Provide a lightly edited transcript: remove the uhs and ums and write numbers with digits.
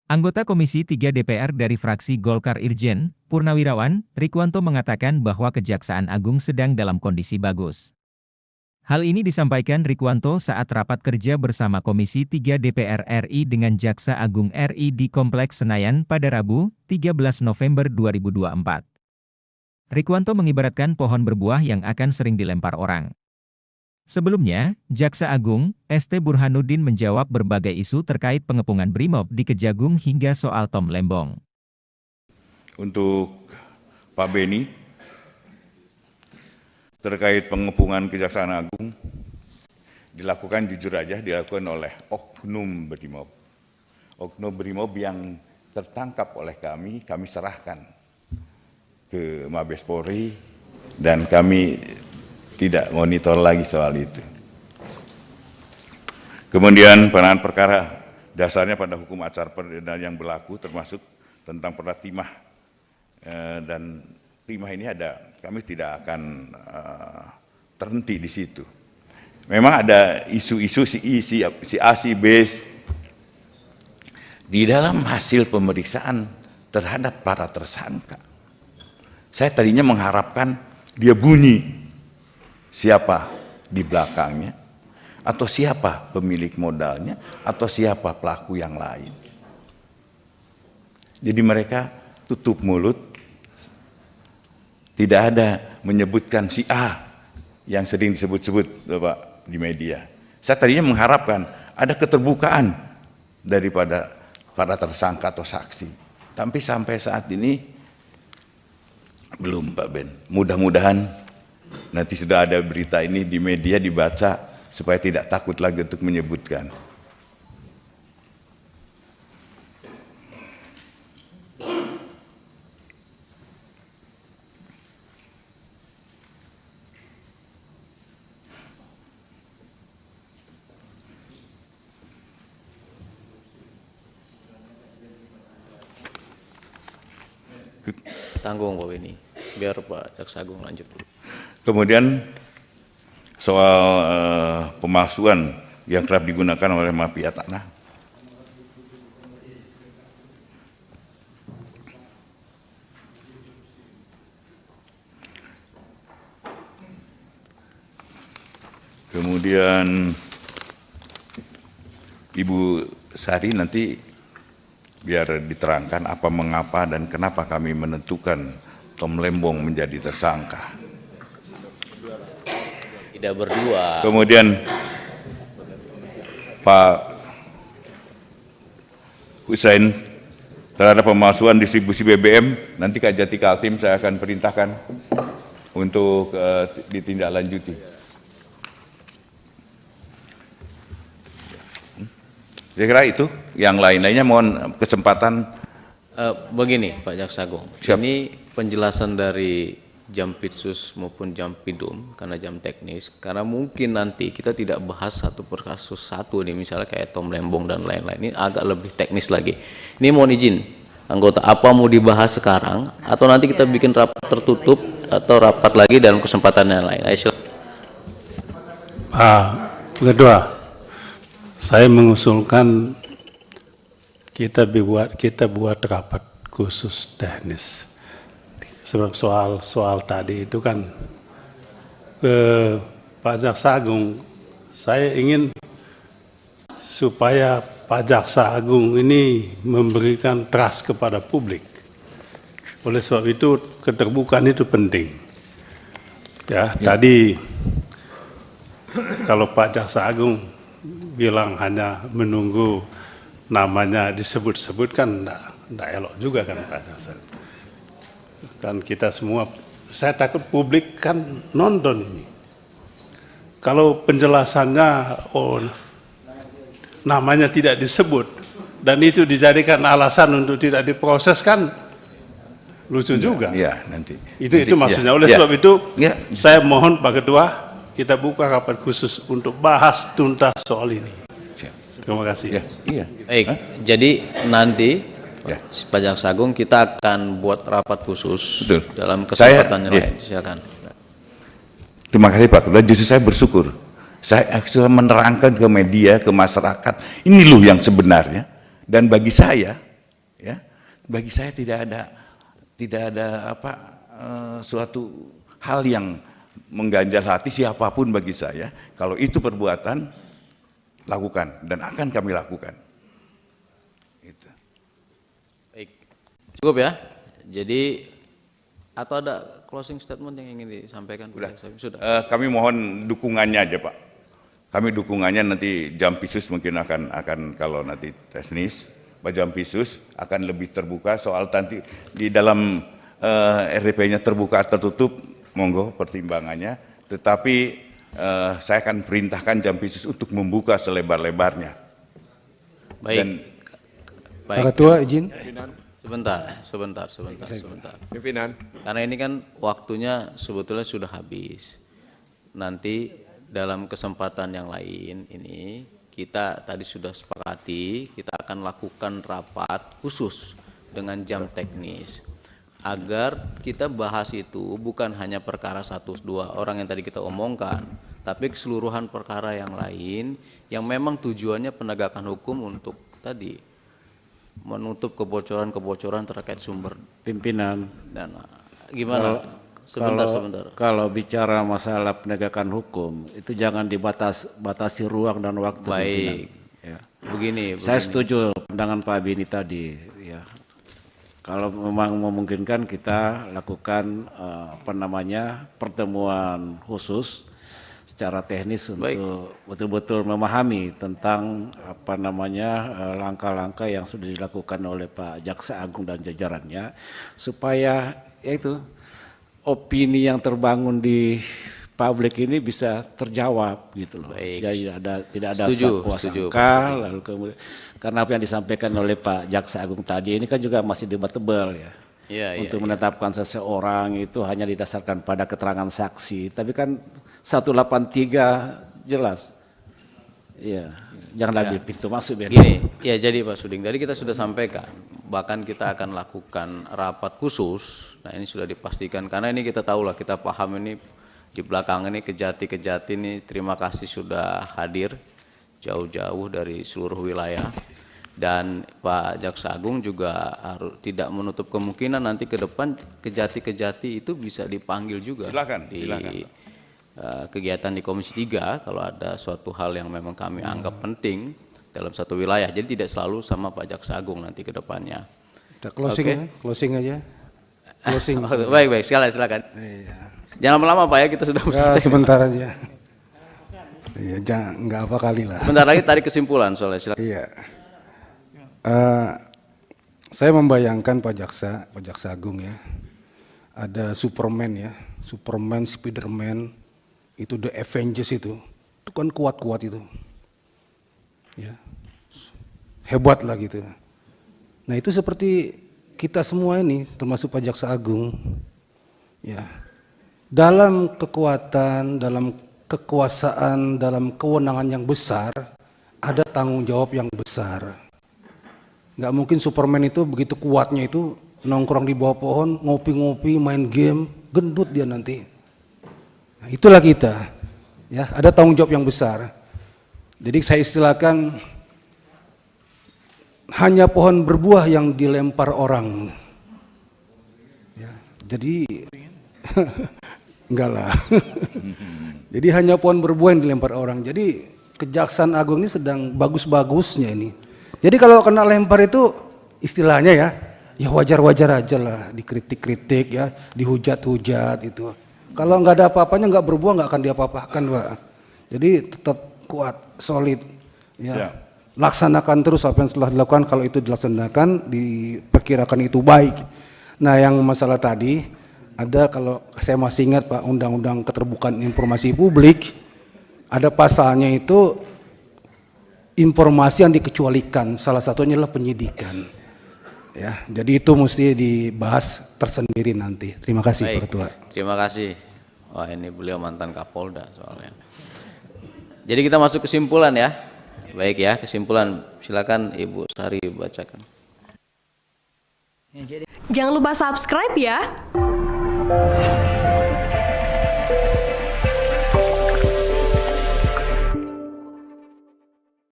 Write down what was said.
Anggota Komisi 3 DPR dari fraksi Golkar Irjen Purnawirawan Rikwanto mengatakan bahwa Kejaksaan Agung sedang dalam kondisi bagus. Hal ini disampaikan Rikwanto saat rapat kerja bersama Komisi 3 DPR RI dengan Jaksa Agung RI di Kompleks Senayan pada Rabu, 13 November 2024. Rikwanto mengibaratkan pohon berbuah yang akan sering dilempar orang. Sebelumnya, Jaksa Agung, ST Burhanuddin menjawab berbagai isu terkait pengepungan Brimob di Kejagung hingga soal Tom Lembong. Untuk Pak Beni, terkait pengepungan Kejaksaan Agung, dilakukan jujur aja, dilakukan oleh oknum Brimob. Oknum Brimob yang tertangkap oleh kami serahkan ke Mabes Polri dan kami tidak monitor lagi soal itu. Kemudian penanganan perkara dasarnya pada hukum acara pidana yang berlaku termasuk tentang perda timah dan timah ini ada, kami tidak akan terhenti di situ. Memang ada isu-isu si A, si B di dalam hasil pemeriksaan terhadap para tersangka. Saya tadinya mengharapkan dia bunyi siapa di belakangnya, atau siapa pemilik modalnya, atau siapa pelaku yang lain. Jadi mereka tutup mulut, tidak ada menyebutkan si A yang sering disebut-sebut Bapak di media. Saya tadinya mengharapkan ada keterbukaan daripada para tersangka atau saksi. Tapi sampai saat ini belum, Pak Ben. Mudah-mudahan nanti sudah ada berita ini di media dibaca supaya tidak takut lagi untuk menyebutkan. Tanggung Pak Beni, biar Pak Jaksa Agung lanjut dulu. Kemudian soal pemalsuan yang kerap digunakan oleh mafia tanah. Kemudian Ibu Sari nanti biar diterangkan apa, mengapa, dan kenapa kami menentukan Tom Lembong menjadi tersangka. Tidak berdua. Kemudian Pak Hussein terhadap pemalsuan distribusi BBM, nanti Kajati Kaltim saya akan perintahkan untuk ditindaklanjuti. Saya kira itu, yang lain-lainnya mohon kesempatan. Begini Pak Jaksa Agung, Siap. ini penjelasan dari Jampitsus maupun Jampidum karena jam teknis, karena mungkin nanti kita tidak bahas satu per kasus satu nih, misalnya kayak Tom Lembong dan lain-lain, ini agak lebih teknis lagi. Ini mohon izin anggota, apa mau dibahas sekarang atau nanti kita bikin rapat tertutup atau rapat lagi dalam kesempatan yang lain? Ayo, Kedua, saya mengusulkan kita buat rapat khusus teknis. Sebab soal tadi itu kan Pak Jaksa Agung, saya ingin supaya Pak Jaksa Agung ini memberikan trust kepada publik. Oleh sebab itu keterbukaan itu penting. Ya, tadi kalau Pak Jaksa Agung bilang hanya menunggu namanya disebut-sebut kan enggak elok juga kan Pak Jaksa. Kan kita semua, saya takut publik kan nonton ini. Kalau penjelasannya namanya tidak disebut dan itu dijadikan alasan untuk tidak diproses kan lucu juga. Iya, nanti. Itu maksudnya. Oleh sebab itu saya mohon Pak Ketua, kita buka rapat khusus untuk bahas tuntas soal ini. Terima kasih. Iya. baik, jadi nanti Pak Jaksa Agung kita akan buat rapat khusus. Betul. Dalam kesempatan yang lain. Silakan. Terima kasih Pak Ketua. Justru saya bersyukur. Saya menerangkan ke media, ke masyarakat, ini loh yang sebenarnya. Dan bagi saya, bagi saya tidak ada suatu hal yang mengganjal hati siapapun bagi saya. Kalau itu perbuatan, lakukan dan akan kami lakukan. Itu. Baik, cukup ya. Jadi atau ada closing statement yang ingin disampaikan? Sudah. Kami mohon dukungannya aja Pak. Kami dukungannya nanti Jampisus mungkin akan kalau nanti teknis, Pak Jampisus akan lebih terbuka soal nanti di dalam RDP-nya terbuka tertutup, monggo pertimbangannya. Tetapi saya akan perintahkan Jampisus untuk membuka selebar-lebarnya. Baik. Dan, baik. Pak Ketua izin. Sebentar. Pimpinan. Karena ini kan waktunya sebetulnya sudah habis. Nanti dalam kesempatan yang lain ini kita tadi sudah sepakati kita akan lakukan rapat khusus dengan jam teknis agar kita bahas itu bukan hanya perkara 1-2 orang yang tadi kita omongkan, tapi keseluruhan perkara yang lain yang memang tujuannya penegakan hukum untuk tadi menutup kebocoran-kebocoran terkait sumber Pimpinan. dana. Gimana? Sebentar. Kalau bicara masalah penegakan hukum, itu jangan batasi ruang dan waktu. Baik. Pimpinan. Ya. Begini. Saya setuju pandangan Pak Bini tadi. Ya. Kalau memang memungkinkan kita lakukan pertemuan khusus secara teknis untuk betul-betul memahami tentang langkah-langkah yang sudah dilakukan oleh Pak Jaksa Agung dan jajarannya supaya yaitu opini yang terbangun di publik ini bisa terjawab gitu loh. Baik. Jadi tidak ada Setuju, sangka lalu kemudian karena apa yang disampaikan oleh Pak Jaksa Agung tadi ini kan juga masih debatable ya. Untuk menetapkan seseorang itu hanya didasarkan pada keterangan saksi, tapi kan 183 jelas. Iya, jangan lagi pintu masuk biar. Gini, ya jadi Pak Suding, tadi kita sudah sampaikan, bahkan kita akan lakukan rapat khusus. Nah ini sudah dipastikan, karena ini kita tahu lah, kita paham ini di belakang ini kejati-kejati ini. Terima kasih sudah hadir jauh-jauh dari seluruh wilayah. Dan Pak Jaksa Agung juga harus tidak menutup kemungkinan nanti ke depan kejati-kejati itu bisa dipanggil juga. Silakan. Kegiatan di Komisi 3 kalau ada suatu hal yang memang kami anggap penting dalam satu wilayah. Jadi tidak selalu sama Pak Jaksa Agung nanti ke depannya. Kita closing aja. Closing. Baik, silakan. Iya. Jangan lama Pak ya, kita sudah selesai. Sebentar aja. Iya, jangan nggak apa kali lah. Bentar lagi tarik kesimpulan soalnya, silakan. Iya. Saya membayangkan Pak Jaksa Agung ya. Ada Superman ya, Superman, Spiderman, itu The Avengers itu kan kuat-kuat itu. Ya. Hebat lah gitu. Nah, itu seperti kita semua ini termasuk Pak Jaksa Agung. Ya. Dalam kekuatan, dalam kekuasaan, dalam kewenangan yang besar, ada tanggung jawab yang besar. Nggak mungkin Superman itu begitu kuatnya itu nongkrong di bawah pohon, ngopi-ngopi, main game, gendut dia nanti. Nah, itulah kita. Ya, ada tanggung jawab yang besar. Jadi saya istilahkan hanya pohon berbuah yang dilempar orang. Ya, jadi enggak lah. Jadi hanya pohon berbuah yang dilempar orang. Jadi Kejaksaan Agung ini sedang bagus-bagusnya ini. Jadi kalau kena lempar itu istilahnya ya wajar-wajar aja lah, dikritik-kritik ya, dihujat-hujat itu. Kalau nggak ada apa-apanya, nggak berbuah, nggak akan diapa-apakan Pak. Jadi tetap kuat, solid. Ya. Laksanakan terus apa yang telah dilakukan, kalau itu dilaksanakan, diperkirakan itu baik. Nah yang masalah tadi, ada kalau saya masih ingat Pak, Undang-Undang Keterbukaan Informasi Publik, ada pasalnya itu, informasi yang dikecualikan, salah satunya adalah penyidikan. Ya, jadi itu mesti dibahas tersendiri nanti. Terima kasih Pak Ketua. Terima kasih. Wah ini beliau mantan Kapolda soalnya. Jadi kita masuk kesimpulan ya. Baik ya, kesimpulan. Silakan Ibu Sari bacakan. Jangan lupa subscribe ya.